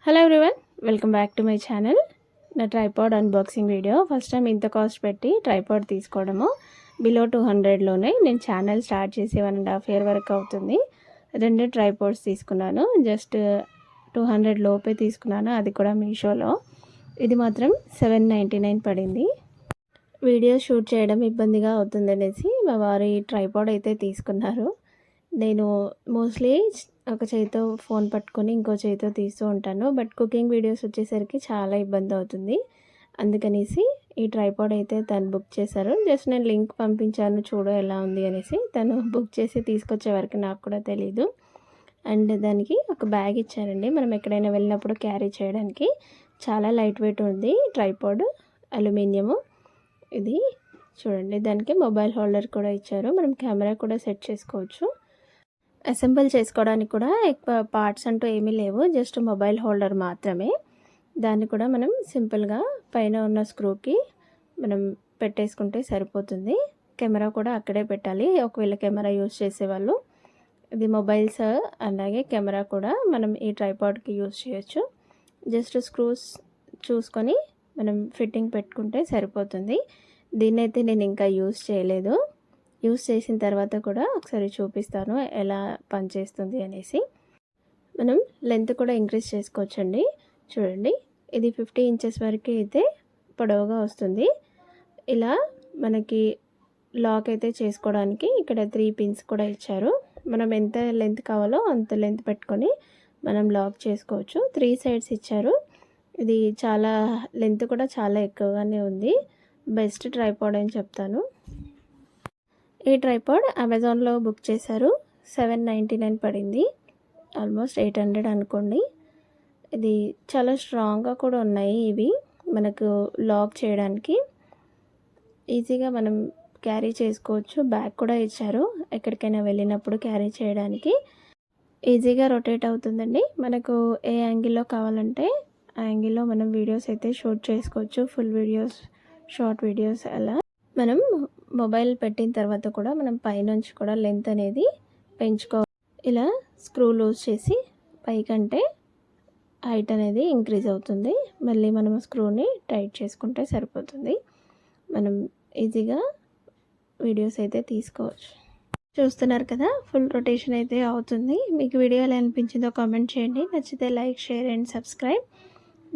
Hello everyone, welcome back to my channel. నా tripod unboxing video. First time ఇంత cost పెట్టి tripod తీసుకోవడము below 200లోనే. నేను ఛానల్ స్టార్ట్ చేసి 1.5 year వరకు అవుతుంది. 2 ట్రైపాడ్స్ తీసుకున్నాను. జస్ట్ 200 లోపే తీసుకున్నాను, అది కూడా మీషోలో. ఇది మాత్రం 799 పడింది. వీడియో షూట్ చేయడం ఇబ్బందిగా అవుతుందనేసి మా వారు ఈ ట్రైపాడ్ అయితే తీసుకున్నారు. నేను మోస్ట్లీ ఒక చేతితో ఫోన్ పట్టుకొని ఇంకో చేతితో తీస్తూ ఉంటాను. బట్ కుకింగ్ వీడియోస్ వచ్చేసరికి చాలా ఇబ్బంది అవుతుంది. అందుకనేసి ఈ ట్రైపాడ్ అయితే తను బుక్ చేశారు. జస్ట్ నేను లింక్ పంపించాను, చూడు ఎలా ఉంది అనేసి. తను బుక్ చేసి తీసుకొచ్చే వరకు నాకు కూడా తెలీదు. అండ్ దానికి ఒక బ్యాగ్ ఇచ్చారండి, మనం ఎక్కడైనా వెళ్ళినప్పుడు క్యారీ చేయడానికి. చాలా లైట్ వెయిట్ ఉంది ట్రైపాడ్, అల్యూమినియము. ఇది చూడండి, దానికి మొబైల్ హోల్డర్ కూడా ఇచ్చారు. మనం కెమెరా కూడా సెట్ చేసుకోవచ్చు. అసెంబుల్ చేసుకోవడానికి కూడా ఎక్కువ పార్ట్స్ అంటూ ఏమీ లేవు, జస్ట్ మొబైల్ హోల్డర్ మాత్రమే. దాన్ని కూడా మనం సింపుల్గా పైన ఉన్న స్క్రూకి మనం పెట్టేసుకుంటే సరిపోతుంది. కెమెరా కూడా అక్కడే పెట్టాలి ఒకవేళ కెమెరా యూస్ చేసేవాళ్ళు. ఇది మొబైల్స్ అలాగే కెమెరా కూడా మనం ఈ ట్రైపాడ్కి యూస్ చేయొచ్చు. జస్ట్ స్క్రూస్ చూసుకొని మనం ఫిట్టింగ్ పెట్టుకుంటే సరిపోతుంది. దీన్నైతే నేను ఇంకా యూస్ చేయలేదు. యూస్ చేసిన తర్వాత కూడా ఒకసారి చూపిస్తాను ఎలా పనిచేస్తుంది అనేసి. మనం లెంత్ కూడా ఇంక్రీజ్ చేసుకోవచ్చండి. చూడండి, ఇది 50 inches వరకు అయితే పొడవుగా వస్తుంది. ఇలా మనకి లాక్ అయితే చేసుకోవడానికి ఇక్కడ 3 pins కూడా ఇచ్చారు. మనం ఎంత లెంత్ కావాలో అంత లెంత్ పెట్టుకొని మనం లాక్ చేసుకోవచ్చు. 3 sides ఇచ్చారు. ఇది చాలా లెంత్ కూడా చాలా ఎక్కువగానే ఉంది. బెస్ట్ ట్రైపాడ్ అని చెప్తాను. ఈ ట్రైపాడ్ అమెజాన్లో బుక్ చేశారు. 799 పడింది, ఆల్మోస్ట్ 800 అనుకోండి. ఇది చాలా స్ట్రాంగ్గా కూడా ఉన్నాయి. ఇవి మనకు లాక్ చేయడానికి ఈజీగా మనం క్యారీ చేసుకోవచ్చు. బ్యాగ్ కూడా ఇచ్చారు, ఎక్కడికైనా వెళ్ళినప్పుడు క్యారీ చేయడానికి ఈజీగా రొటేట్ అవుతుందండి. మనకు ఏ యాంగిల్లో కావాలంటే ఆ యాంగిల్లో మనం వీడియోస్ అయితే షూట్ చేసుకోవచ్చు. ఫుల్ వీడియోస్, షార్ట్ వీడియోస్ అలా. మనం మొబైల్ పెట్టిన తర్వాత కూడా మనం పైనుంచి కూడా లెంత్ అనేది పెంచుకోవాలి. ఇలా స్క్రూ లూజ్ చేసి పైకంటే హైట్ అనేది ఇంక్రీజ్ అవుతుంది. మళ్ళీ మనం స్క్రూని టైట్ చేసుకుంటే సరిపోతుంది. మనం ఈజీగా వీడియోస్ అయితే తీసుకోవచ్చు. చూస్తున్నారు కదా, ఫుల్ రొటేషన్ అయితే అవుతుంది. మీకు వీడియో ఎలా అనిపించిందో కామెంట్ చేయండి. నచ్చితే లైక్, షేర్ అండ్ సబ్స్క్రైబ్.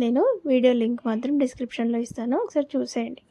నేను వీడియో లింక్ మాత్రం డిస్క్రిప్షన్లో ఇస్తాను, ఒకసారి చూసేయండి.